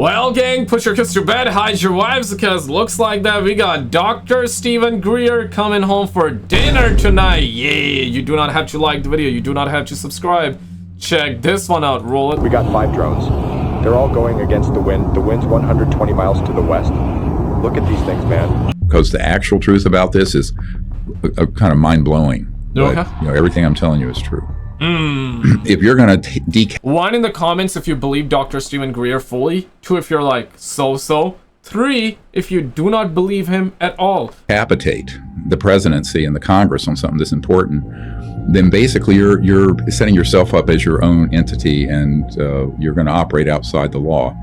Well, gang, put your kids to bed, hide your wives, because looks like that we got Dr. Stephen Greer coming home for dinner tonight. Yeah, you do not have to like the video, you do not have to subscribe. Check this one out, roll it. We got 5 drones. They're all going against the wind. The wind's 120 miles to the west. Look at these things, man. Because the actual truth about this is kind of mind-blowing. Okay. But, you know, everything I'm telling you is true. If you're gonna one, in the comments if you believe Dr. Stephen Greer fully. 2, if you're like so. 3, if you do not believe him at all. decapitate the presidency and the Congress on something this important, then basically you're setting yourself up as your own entity, and you're going to operate outside the law.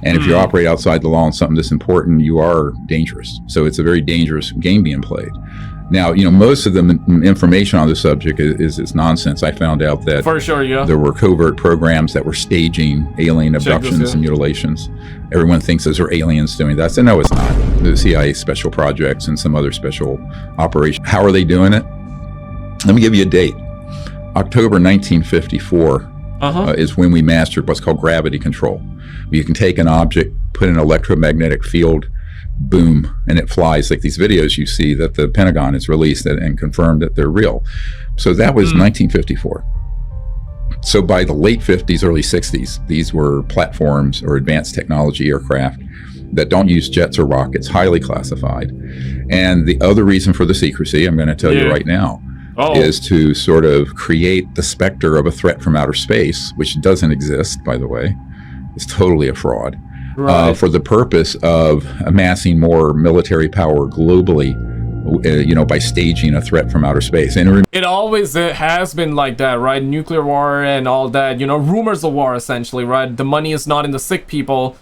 And if you operate outside the law on something this important, you are dangerous. So it's a very dangerous game being played. Now, you know, most of the information on the subject is nonsense. I found out that for sure, yeah, there were covert programs that were staging alien abductions and mutilations. Everyone thinks those are aliens doing that. So no, it's not. The CIA special projects and some other special operations. How are they doing it? Let me give you a date. October 1954 is when we mastered what's called gravity control. You can take an object, put an electromagnetic field, boom, and it flies, like these videos you see that the Pentagon has released and confirmed that they're real. So that was 1954. So by the late 50s, early 60s, these were platforms or advanced technology aircraft that don't use jets or rockets, highly classified. And the other reason for the secrecy, I'm going to tell you right now, is to sort of create the specter of a threat from outer space, which doesn't exist, by the way. It's totally a fraud. For the purpose of amassing more military power globally, you know, by staging a threat from outer space. And it always has been like that, right? Nuclear war and all that, you know, rumors of war, essentially, right? The money is not in the sick people,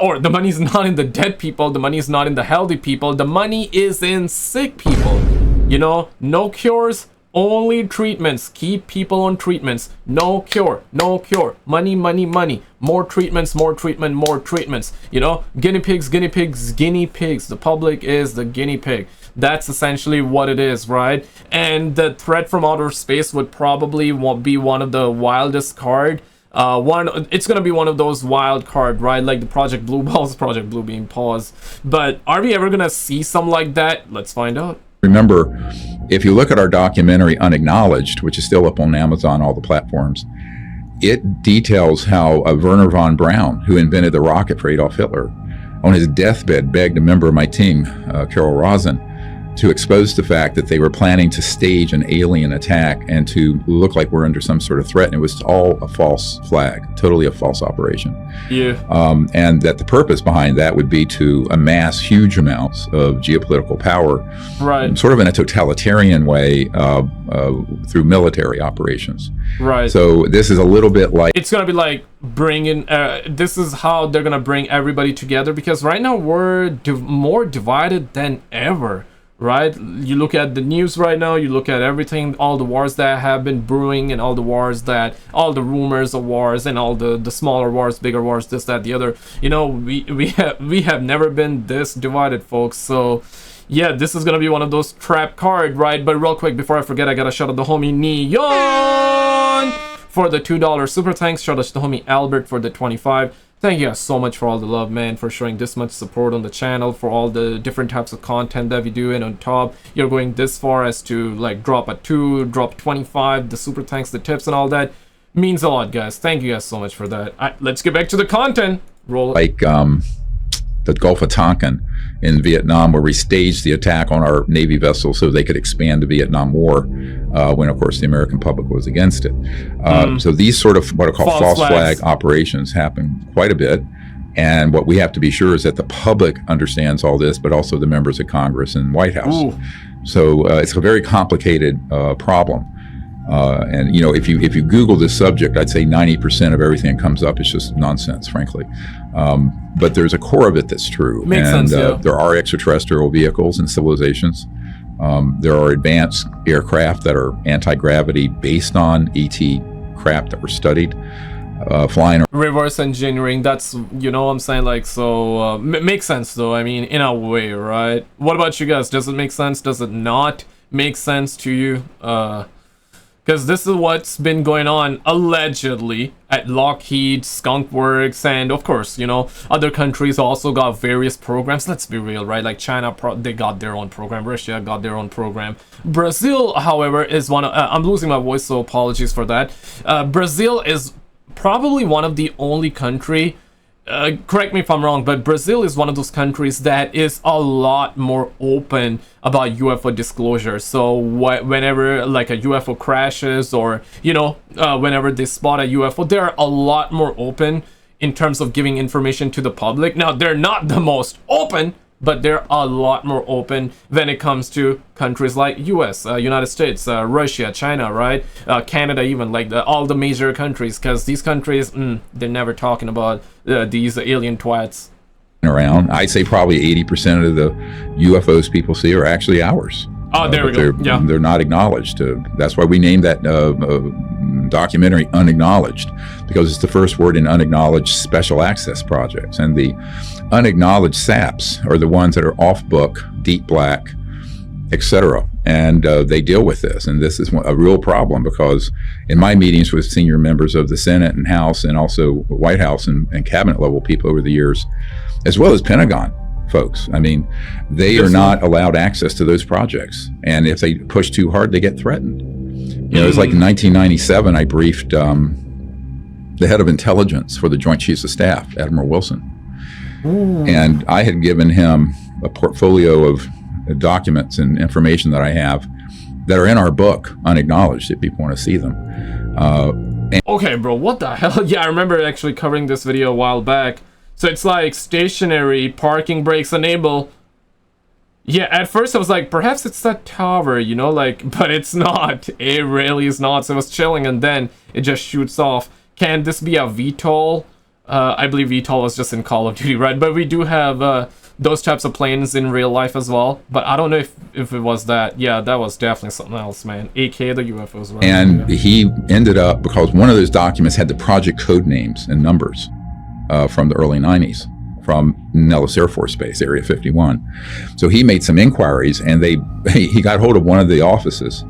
or the money is not in the dead people, the money is not in the healthy people, the money is in sick people. You know, no cures, only treatments. Keep people on treatments. No cure, no cure. Money, money, money. More treatments, more treatment, more treatments. You know, guinea pigs, guinea pigs, guinea pigs. The public is the guinea pig. That's essentially what it is, right? And the threat from outer space would probably be one of the wildest card. It's gonna be one of those wild card, right? Like the Project Blue Balls, Project Blue being paused. But are we ever gonna see something like that? Let's find out. Remember, if you look at our documentary Unacknowledged, which is still up on Amazon, all the platforms, it details how Werner von Braun, who invented the rocket for Adolf Hitler, on his deathbed begged a member of my team, Carol Rosen, to expose the fact that they were planning to stage an alien attack and to look like we're under some sort of threat. And it was all a false flag, totally a false operation. Yeah. And that the purpose behind that would be to amass huge amounts of geopolitical power, right, sort of in a totalitarian way, through military operations. Right. So this is a little bit like, it's gonna be like bringing this is how they're gonna bring everybody together, because right now we're more divided than ever. Right? You look at the news right now, you look at everything, all the wars that have been brewing, and all the wars that, all the rumors of wars, and all the smaller wars, bigger wars, this, that, the other. You know, we have never been this divided, folks. So yeah, this is gonna be one of those trap card, right? But real quick, before I forget, I gotta shout out the homie Neon for the $2 super thanks. Shout out to the homie Albert for the 25. Thank you guys so much for all the love, man, for showing this much support on the channel, for all the different types of content that we do, and on top, you're going this far as to, like, drop a 2, drop 25, the super thanks, the tips, and all that. Means a lot, guys. Thank you guys so much for that. Let's get back to the content. Roll. Like, the Gulf of Tonkin in Vietnam, where we staged the attack on our Navy vessels so they could expand the Vietnam War, when of course the American public was against it. So these sort of what are called false flag operations happen quite a bit. And what we have to be sure is that the public understands all this, but also the members of Congress and White House. Ooh. So it's a very complicated problem. And you know, if you Google this subject, I'd say 90% of everything that comes up is just nonsense, frankly. But there's a core of it that's true. Makes sense, yeah. There are extraterrestrial vehicles and civilizations. There are advanced aircraft that are anti-gravity based on ET craft that were studied. Flying. Reverse engineering, that's, you know what I'm saying, like, so, makes sense though, I mean, in a way, right? What about you guys? Does it make sense? Does it not make sense to you? because this is what's been going on allegedly at Lockheed, Skunk Works, and of course, you know, other countries also got various programs. Let's be real, right? Like China, they got their own program. Russia got their own program. Brazil, however, is one of... I'm losing my voice, so apologies for that. Brazil is probably one of the only country... correct me if I'm wrong, but Brazil is one of those countries that is a lot more open about UFO disclosure. So whenever like a UFO crashes, or you know, whenever they spot a UFO, they're a lot more open in terms of giving information to the public. Now, they're not the most open, but they're a lot more open when it comes to countries like US, United States, Russia, China, right? Canada, even, like all the major countries, because these countries, they're never talking about these alien twats. Around, I'd say probably 80% of the UFOs people see are actually ours. Oh, there we go. Yeah, they're not acknowledged. That's why we named that documentary "Unacknowledged," because it's the first word in unacknowledged special access projects. And the unacknowledged SAPs are the ones that are off book, deep black, etc. And they deal with this. And this is a real problem, because in my meetings with senior members of the Senate and House, and also White House and cabinet level people over the years, as well as Pentagon folks, I mean, they are not allowed access to those projects. And if they push too hard, they get threatened. You know, it's like in 1997, I briefed the head of intelligence for the Joint Chiefs of Staff, Admiral Wilson. And I had given him a portfolio of documents and information that I have that are in our book, Unacknowledged, if people want to see them. Okay, bro, what the hell? Yeah, I remember actually covering this video a while back. So it's like stationary, parking brakes enable. Yeah, at first I was like, perhaps it's that tower, you know, like, but it's not. It really is not. So I was chilling, and then it just shoots off. Can this be a VTOL? I believe VTOL is just in Call of Duty, right? But we do have those types of planes in real life as well. But I don't know if it was that. Yeah, that was definitely something else, man. AK, the UFOs. Right? And he ended up, because one of those documents had the project code names and numbers from the early 90s, from Nellis Air Force Base, Area 51. So he made some inquiries, and he got hold of one of the offices.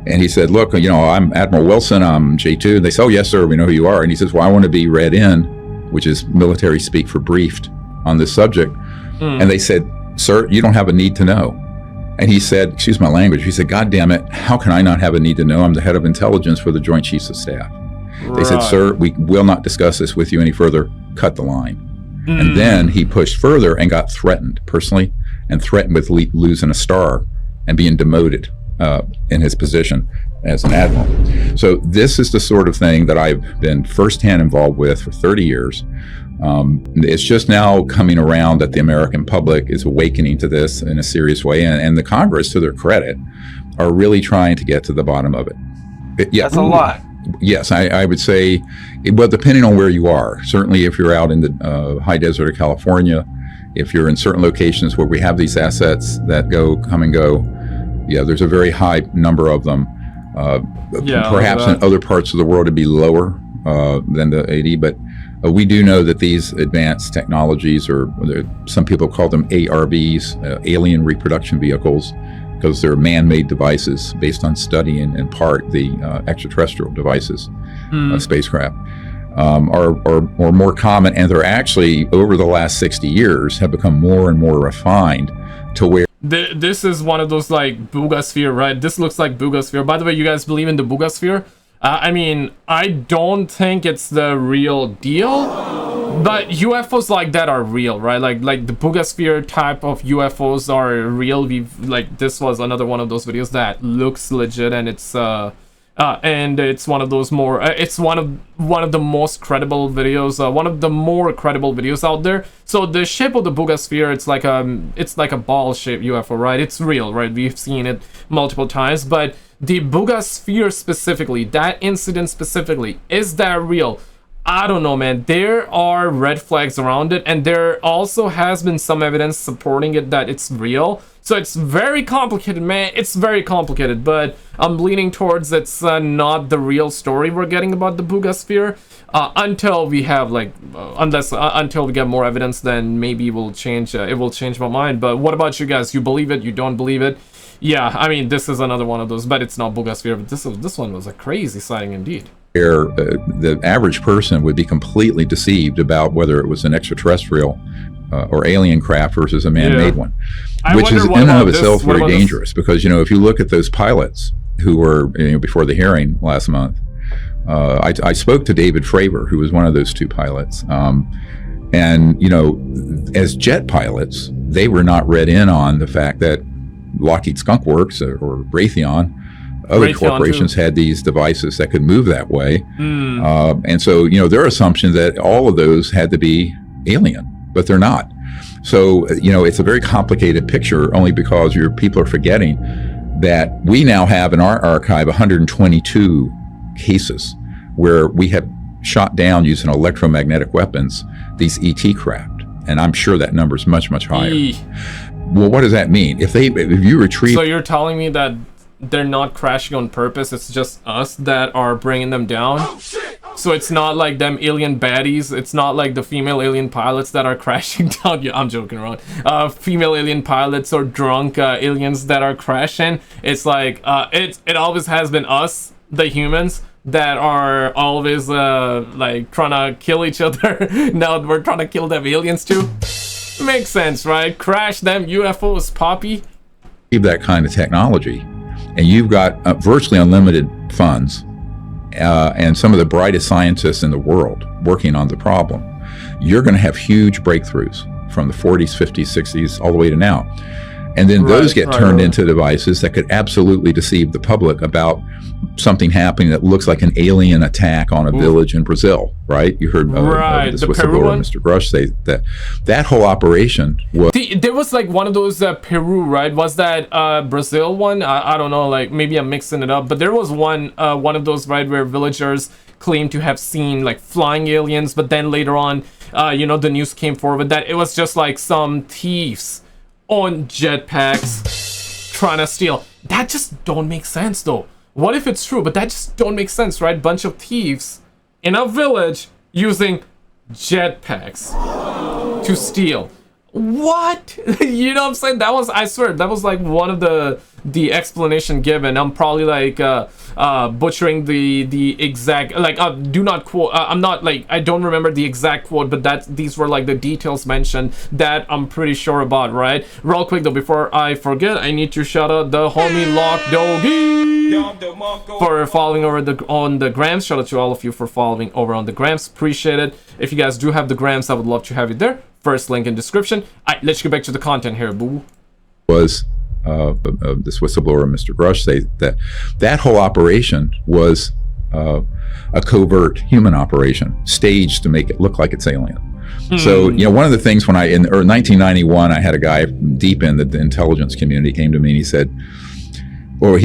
And he said, look, you know, I'm Admiral Wilson, I'm J2. And they said, oh, yes, sir, we know who you are. And he says, well, I want to be read in, which is military speak for briefed on this subject. And they said, sir, you don't have a need to know. And he said, excuse my language, he said, God damn it, how can I not have a need to know? I'm the head of intelligence for the Joint Chiefs of Staff. Right. They said, sir, we will not discuss this with you any further. Cut the line. And then he pushed further and got threatened personally, and threatened with losing a star and being demoted in his position as an admiral. So this is the sort of thing that I've been firsthand involved with for 30 years. It's just now coming around that the American public is awakening to this in a serious way, and the Congress, to their credit, are really trying to get to the bottom of it. Yeah, that's a lot. Yes, I would say, well, depending on where you are. Certainly if you're out in the high desert of California, if you're in certain locations where we have these assets that come and go, yeah, there's a very high number of them. Perhaps in other parts of the world it'd be lower than the 80, but we do know that these advanced technologies, or some people call them ARVs, alien reproduction vehicles, because they're man-made devices based on studying in part the extraterrestrial devices, spacecraft, are more common, and they're actually, over the last 60 years, have become more and more refined to where... This is one of those, like, Boogosphere, right? This looks like Boogosphere. By the way, you guys believe in the Boogosphere? I mean, I don't think it's the real deal, but UFOs like that are real, right? Like the Boogosphere type of UFOs are real. This was another one of those videos that looks legit, and it's one of those more. It's one of the most credible videos. One of the more credible videos out there. So the shape of the Boogosphere, it's like a ball-shaped UFO, right? It's real, right? We've seen it multiple times, but the Boogosphere specifically, that incident specifically, is that real? I don't know, man. There are red flags around it, and there also has been some evidence supporting it that it's real. So it's very complicated, man. It's very complicated, but I'm leaning towards it's not the real story we're getting about the Boogosphere. Until we have until we get more evidence, then maybe it will change my mind. But what about you guys? You believe it? You don't believe it? Yeah, I mean, this is another one of those, but it's not Bogosphere, but this one was a crazy sighting indeed. Where the average person would be completely deceived about whether it was an extraterrestrial or alien craft versus a man-made one, which is in and of itself very dangerous. Because, you know, if you look at those pilots who were, you know, before the hearing last month, I spoke to David Fravor, who was one of those two pilots. And, you know, as jet pilots, they were not read in on the fact that Lockheed Skunk Works or Raytheon, other corporations had these devices that could move that way. And so, you know, their assumption that all of those had to be alien, but they're not. So, you know, it's a very complicated picture, only because your people are forgetting that we now have in our archive 122 cases where we have shot down using electromagnetic weapons these ET craft, and I'm sure that number is much, much higher. Well, what does that mean? If you retrieve... So you're telling me that they're not crashing on purpose, it's just us that are bringing them down? So it's not like them alien baddies, it's not like the female alien pilots that are crashing down. Yeah, I'm joking around. Female alien pilots or drunk aliens that are crashing. It's like, it always has been us, the humans, that are always like trying to kill each other. Now we're trying to kill them aliens too. Makes sense, right? Crash them UFOs, Poppy. That kind of technology, and you've got virtually unlimited funds and some of the brightest scientists in the world working on the problem, you're going to have huge breakthroughs from the 40s, 50s, 60s, all the way to now. And then those get turned into devices that could absolutely deceive the public about something happening that looks like an alien attack on a village in Brazil, right? You heard this whistleblower, Mr. Grush, say that whole operation was... There was like one of those Peru, right? Was that Brazil one? I don't know, like maybe I'm mixing it up, but there was one of those, right, where villagers claimed to have seen like flying aliens, but then later on, you know, the news came forward that it was just like some thieves on jetpacks trying to steal. That just don't make sense though. What if it's true? But that just don't make sense, right? Bunch of thieves in a village using jetpacks to steal. What? You know what I'm saying? That was, I swear, that was like one of the explanation given. I'm probably like butchering the exact, like do not quote, I'm not like, I don't remember the exact quote, but these were like the details mentioned that I'm pretty sure about, right? Real quick though, before I forget, I need to shout out the homie Lock Doggy for following over on the grams. Shout out to all of you for following over on the grams. Appreciate it. If you guys do have the grams, I would love to have you there. First link in description. Alright, let's get back to the content here, boo. Was this whistleblower, Mr. Grush, say that whole operation was a covert human operation, staged to make it look like it's alien. So, you know, one of the things when in 1991, I had a guy deep in the intelligence community came to me and he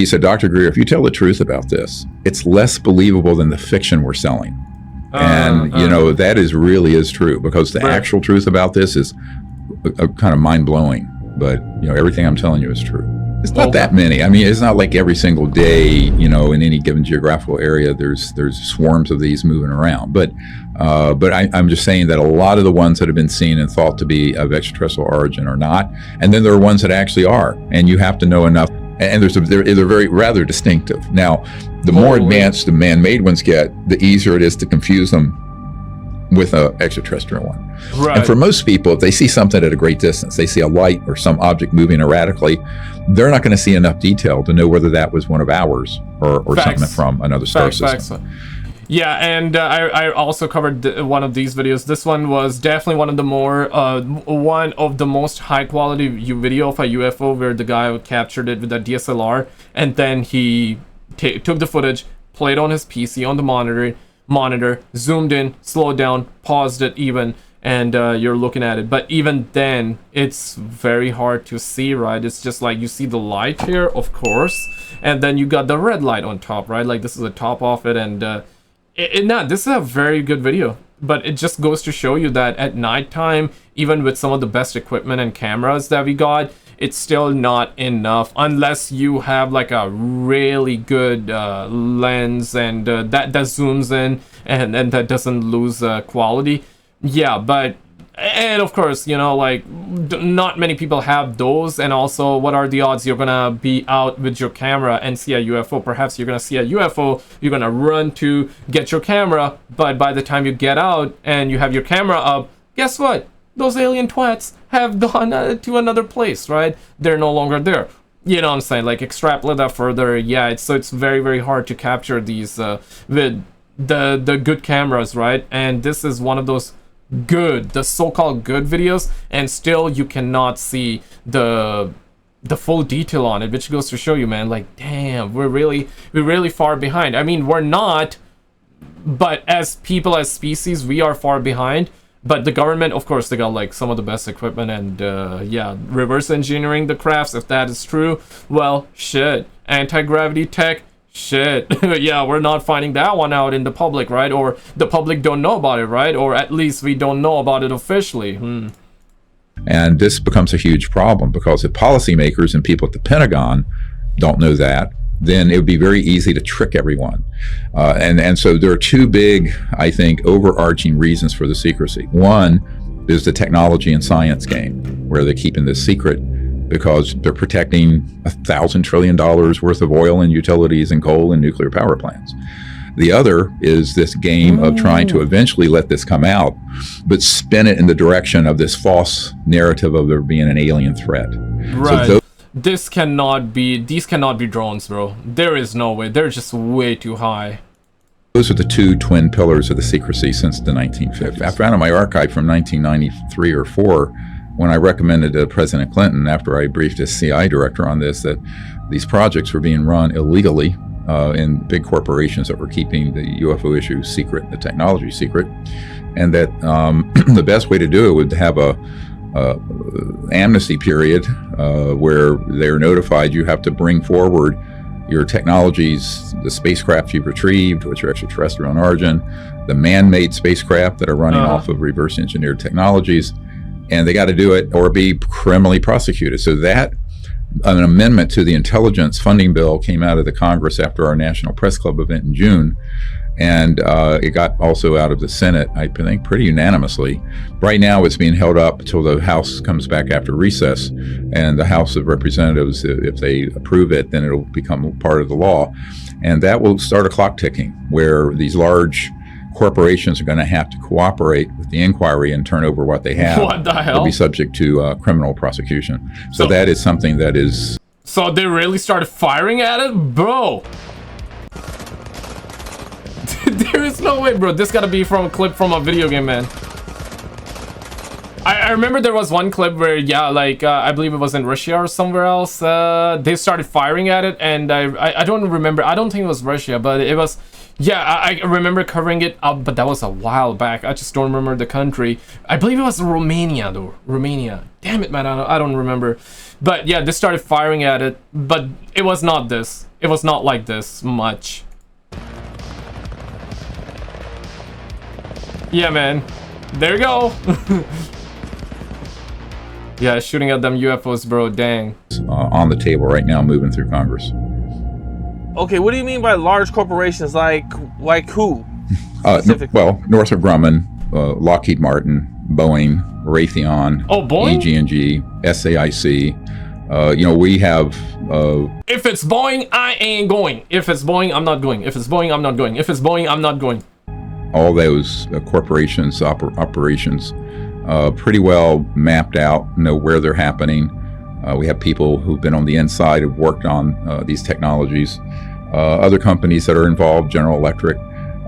said, Dr. Greer, if you tell the truth about this, it's less believable than the fiction we're selling. And, you know, that really is true, because the actual truth about this is kind of mind-blowing. But, you know, everything I'm telling you is true. It's not that many. I mean, it's not like every single day, you know, in any given geographical area, there's swarms of these moving around. But I'm just saying that a lot of the ones that have been seen and thought to be of extraterrestrial origin are not. And then there are ones that actually are. And you have to know enough. And they're very rather distinctive. Now, the more advanced the man-made ones get, the easier it is to confuse them with an extraterrestrial one. Right. And for most people, if they see something at a great distance, they see a light or some object moving erratically, they're not going to see enough detail to know whether that was one of ours or something from another star system. Yeah, and I also covered one of these videos. This one was definitely one of the one of the most high quality video of a UFO, where the guy captured it with a DSLR, and then he took the footage, played on his PC on the monitor, zoomed in, slowed down, paused it even, and you're looking at it. But even then, it's very hard to see, right? It's just like you see the light here, of course, and then you got the red light on top, right? Like this is the top of it, and this is a very good video, but it just goes to show you that at nighttime, even with some of the best equipment and cameras that we got, it's still not enough unless you have like a really good lens and that zooms in and that doesn't lose quality. Yeah, but And of course, you know, like, not many people have those. And also, what are the odds you're gonna be out with your camera and see a UFO? Perhaps you're gonna see a UFO, you're gonna run to get your camera, but by the time you get out and you have your camera up, guess what? Those alien twats have gone to another place, right? They're no longer there. You know what I'm saying? Like, extrapolate that further. Yeah, it's very, very hard to capture these with the good cameras, right? And this is one of those the so-called good videos, and still you cannot see the full detail on it, which goes to show you, man, like, damn, we're really far behind. I mean, we're not, but as people, as species, we are far behind. But the government, of course, they got like some of the best equipment, and yeah, reverse engineering the crafts, if that is true. Well, shit, anti-gravity tech, shit. Yeah, we're not finding that one out in the public, right? Or the public don't know about it, right? Or at least we don't know about it officially. And this becomes a huge problem, because if policymakers and people at the Pentagon don't know that, then it would be very easy to trick everyone. And so there are two big, I think, overarching reasons for the secrecy. One is the technology and science game, where they're keeping this secret because they're protecting $1,000 trillion worth of oil and utilities and coal and nuclear power plants. The other is this game of trying to eventually let this come out, but spin it in the direction of this false narrative of there being an alien threat. Right. So these cannot be drones, bro. There is no way. They're just way too high. Those are the two twin pillars of the secrecy since the 1950s. I found in my archive from 1993 or 4, when I recommended to President Clinton, after I briefed his CI director on this, that these projects were being run illegally in big corporations that were keeping the UFO issue secret, the technology secret, and that the best way to do it would have a amnesty period where they're notified you have to bring forward your technologies, the spacecraft you've retrieved, which are extraterrestrial in origin, the man-made spacecraft that are running off of reverse engineered technologies, and they got to do it or be criminally prosecuted. So that an amendment to the intelligence funding bill came out of the Congress after our National Press Club event in June, and it got also out of the Senate, I think, pretty unanimously. Right now it's being held up until the House comes back after recess, and the House of Representatives, if they approve it, then it'll become part of the law, and that will start a clock ticking where these large corporations are going to have to cooperate with the inquiry and turn over what they have. What the hell? They'll be subject to criminal prosecution. So that is something that is... So they really started firing at it? Bro! There is no way, bro. This gotta be from a clip from a video game, man. I remember there was one clip where, yeah, like, I believe it was in Russia or somewhere else. They started firing at it, and I don't remember. I don't think it was Russia, but it was... Yeah, I remember covering it up, but that was a while back. I just don't remember the country. I believe it was Romania, though. Romania. Damn it, man. I don't remember. But yeah, they started firing at it, but it was not this. It was not like this much. Yeah, man. There you go. Yeah, shooting at them UFOs, bro. Dang. On the table right now, moving through Congress. Okay, what do you mean by large corporations? Like who? Well, Northrop Grumman, Lockheed Martin, Boeing, Raytheon, Boeing? EG&G, SAIC. You know, we have... if it's Boeing, I ain't going. If it's Boeing, I'm not going. If it's Boeing, I'm not going. If it's Boeing, I'm not going. All those corporations, operations, pretty well mapped out, know where they're happening. We have people who've been on the inside, who've worked on these technologies. Other companies that are involved, General Electric.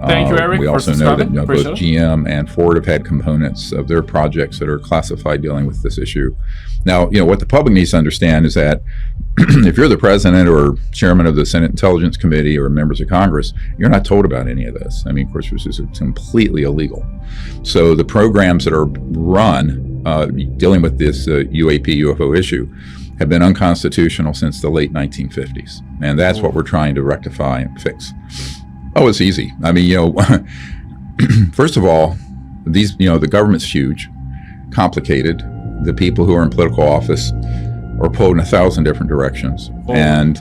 Thank you, Eric. We also know that both GM and Ford have had components of their projects that are classified dealing with this issue. Now, you know, what the public needs to understand is that if you're the president or chairman of the Senate Intelligence Committee or members of Congress, you're not told about any of this. I mean, of course, this is completely illegal. So the programs that are run dealing with this UFO issue have been unconstitutional since the late 1950s. And that's what we're trying to rectify and fix. Oh, it's easy. I mean, you know, first of all, these, you know, the government's huge, complicated. The people who are in political office are pulled in 1,000 different directions. And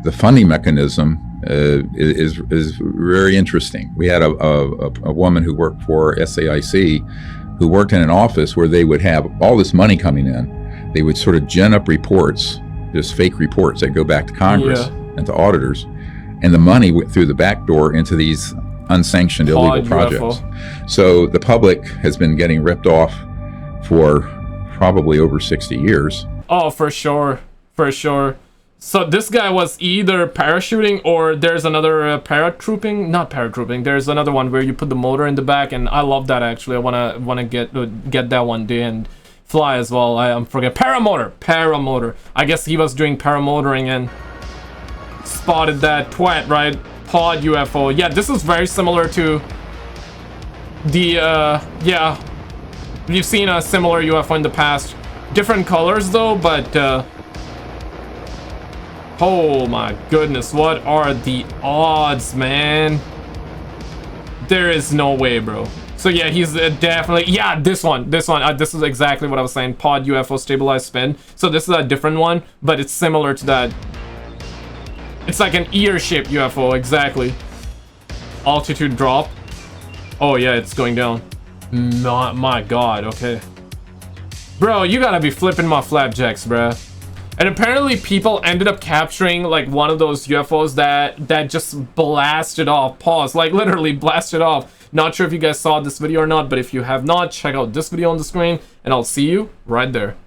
the funding mechanism is very interesting. We had a woman who worked for SAIC who worked in an office where they would have all this money coming in. They would sort of gin up reports, just fake reports that go back to Congress and to auditors, and the money went through the back door into these unsanctioned illegal projects. So the public has been getting ripped off for probably over 60 years. Oh, for sure. For sure. So this guy was either parachuting, or there's another paratrooping. Not paratrooping. There's another one where you put the motor in the back, and I love that actually. I wanna get that one day and fly as well. I'm forget paramotor. I guess he was doing paramotoring and spotted that twat, right? Pod UFO. Yeah, this is very similar to the yeah. We've seen a similar UFO in the past. Different colors though, but oh my goodness, what are the odds, man? There is no way, bro. So yeah, he's definitely, yeah, this one, this is exactly what I was saying. Pod UFO stabilized spin. So this is a different one, but it's similar to that. It's like an ear-shaped UFO, exactly. Altitude drop. Oh yeah, it's going down. My god, okay. Bro, you gotta be flipping my flapjacks, bruh. And apparently people ended up capturing like one of those UFOs that just blasted off. Pause, like literally blasted off. Not sure if you guys saw this video or not, but if you have not, check out this video on the screen, and I'll see you right there.